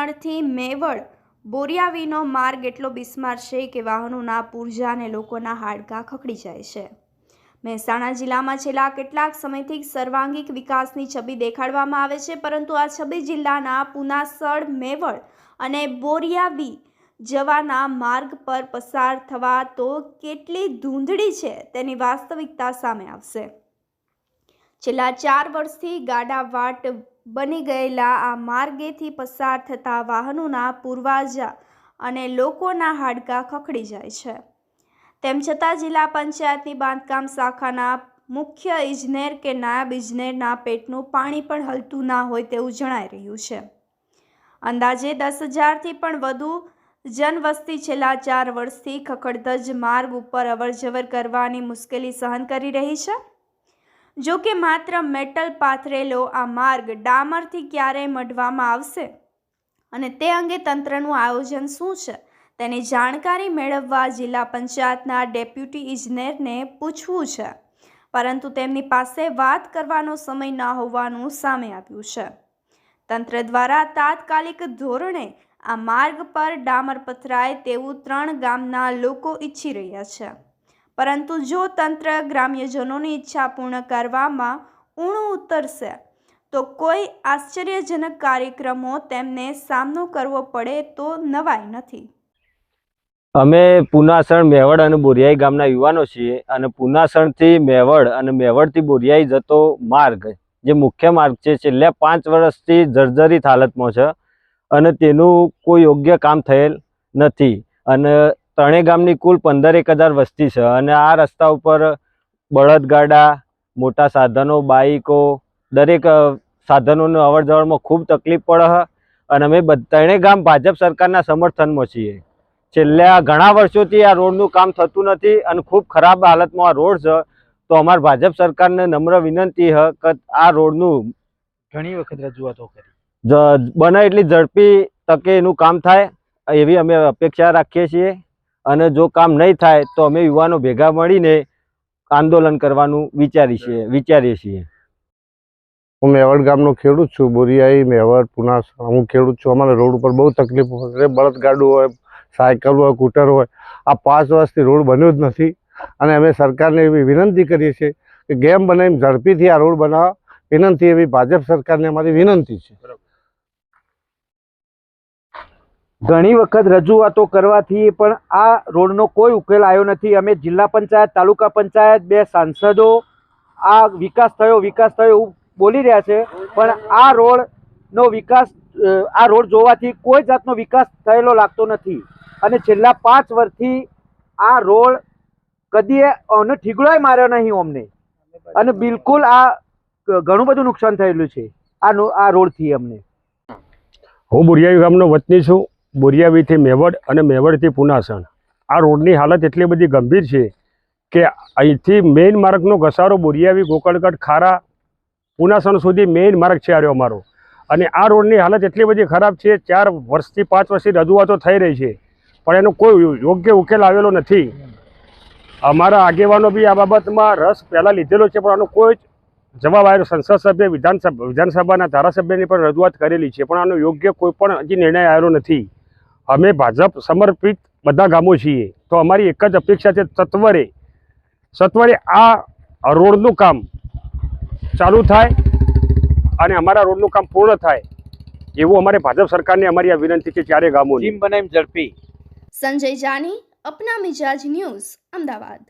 પુનાસણથી મેવડ બોરિયાવીનો માર્ગ એટલો બિસ્માર છે કે વાહનોના પૂરજા અને લોકોના હાડકાં ખખડી જાય છે। મહેસાણા જિલ્લામાં છેલ્લા કેટલાક સમયથી સર્વાંગીક વિકાસની છબી દેખાડવામાં આવે છે, પરંતુ આ છબી જિલ્લાના પુનાસણ, મેવડ અને બોરિયાવી જવાના માર્ગ પર પસાર થવા તો કેટલી ધૂંધળી છે તેની વાસ્તવિકતા સામે આવશે। છેલ્લા 4 વર્ષથી ગાડાવાટ બની ગયેલા આ માર્ગેથી પસાર થતા વાહનોના પૂરવાજા અને લોકોના હાડકાં ખખડી જાય છે। તેમ છતાં જિલ્લા પંચાયતની બાંધકામ શાખાના મુખ્ય ઇજનેર કે નાયબ ઇજનેરના પેટનું પાણી પણ હલતું ના હોય તેવું જણાઈ રહ્યું છે। અંદાજે 10,000થી પણ વધુ જનવસ્તી છેલ્લા 4 વર્ષથી ખખડધજ માર્ગ ઉપર અવરજવર કરવાની મુશ્કેલી સહન કરી રહી છે। જો કે માત્ર મેટલ પાથરેલો આ માર્ગ ડામરથી ક્યારે મઢવામાં આવશે અને તે અંગે તંત્રનું આયોજન શું છે તેની જાણકારી મેળવવા જિલ્લા પંચાયતના ડેપ્યુટી ઇજનેરને પૂછવું છે, પરંતુ તેમની પાસે વાત કરવાનો સમય ન હોવાનું સામે આવ્યું છે। તંત્ર દ્વારા તાત્કાલિક ધોરણે આ માર્ગ પર ડામર પથરાય તેવું 3 ગામના લોકો ઈચ્છી રહ્યા છે, પરંતુ જો તંત્ર ગ્રામ્યજનોની ઈચ્છા પૂર્ણ કરવામાં ઊણું ઉતરશે તો કોઈ આશ્ચર્યજનક કાર્યક્રમો તેમને સામનો કરવો પડે તો નવાઈ નથી। અમે પુનાસણ, મેવડ અને બોરિયાઈ ગામના યુવાનો છીએ અને પુનાસણથી મેવડ અને મેવડથી બોરિયાઈ જતો માર્ગ જે મુખ્ય માર્ગ છે છેલ્લા 5 વર્ષથી જર્જરિત હાલતમાં છે અને તેનું કોઈ યોગ્ય કામ થયેલ નથી અને ત્રણેય ગામની કુલ 15,000 વસ્તી છે અને આ રસ્તા ઉપર બળદગાડા, મોટા સાધનો, બાઈકો, દરેક સાધનોનું અવર જવરમાં ખૂબ તકલીફ પડે છે અને અમે ત્રણેય ગામ ભાજપ સરકારના સમર્થનમાં છીએ। છેલ્લા ઘણા વર્ષોથી આ રોડનું કામ થતું નથી અને ખૂબ ખરાબ હાલતમાં આ રોડ છે, તો અમારી ભાજપ સરકારને નમ્ર વિનંતી છે કે આ રોડનું ઘણી વખત રજૂઆતો કરી બને એટલી ઝડપી તકે એનું કામ થાય એવી અમે અપેક્ષા રાખીએ છીએ અને જો કામ નહીં થાય તો અમે યુવાનો ભેગા મળીને આંદોલન કરવાનું વિચારીએ છીએ। હું મેવડ ગામનો ખેડૂત છું। બોરિયાઈ, મેવડ, પુનાસણ હું ખેડૂત છું। અમારે રોડ ઉપર બહુ તકલીફ પડે, બળદગાડું હોય, સાયકલ હોય, સ્કૂટર હોય। આ 5 વર્ષથી રોડ બન્યો જ નથી અને અમે સરકારને એવી વિનંતી કરીએ છીએ કે ગેમ બનાવીને ઝડપીથી આ રોડ બનાવવા વિનંતી, એવી ભાજપ સરકારને અમારી વિનંતી છે। ઘણી વખત રજૂઆતો કરવાથી પણ આ રોડનો કોઈ ઉકેલ આવ્યો નથી। અમે જિલ્લા પંચાયત, તાલુકા પંચાયત, 2 સાંસદો આ વિકાસ થયો એવું બોલી રહ્યા છે, પણ આ રોડનો વિકાસ, આ રોડ જોવાથી કોઈ જાતનો વિકાસ થયેલો લાગતો નથી અને છેલ્લા 5 વર્ષથી આ રોડ કદી અમને ઠીકડોય માર્યો નહીં અમને અને બિલકુલ આ ઘણું બધું નુકસાન થયેલું છે આ રોડથી અમને। હું બોરિયાવી ગામનો વતની છું। બોરિયાવીથી મેવડ અને મેવડથી પુનાસણ આ રોડની હાલત એટલી બધી ગંભીર છે કે અહીંથી મેઇન માર્ગનો ઘસારો બોરિયાવી, ગોકળગઢ, ખારા, પુનાસણ સુધી મેઇન માર્ગ છે આર્યો અમારો અને આ રોડની હાલત એટલી બધી ખરાબ છે। 4 વર્ષથી 5 વર્ષથી રજૂઆતો થઈ રહી છે પણ એનો કોઈ યોગ્ય ઉકેલ આવેલો નથી। અમારા આગેવાનો બી આ બાબતમાં રસ પહેલાં લીધેલો છે પણ આનો કોઈ જવાબ આવ્યો। સંસદ સભ્ય, વિધાનસભાના ધારાસભ્યની પણ રજૂઆત કરેલી છે પણ આનો યોગ્ય કોઈ પણ હજી નિર્ણય આવ્યો નથી। અમે ભાજપ સમર્પિત બધા ગામો છીએ, તો અમારી એક જ અપેક્ષા છે સત્વરે આ રોડનું કામ ચાલુ થાય અને અમારા રોડનું કામ પૂર્ણ થાય એવું અમારે ભાજપ સરકારને અમારી આ વિનંતી છે। 4 ગામોની ટીમ બનાવીને ઝડપી। સંજય જાની, અપના મિજાજ ન્યૂઝ, અમદાવાદ।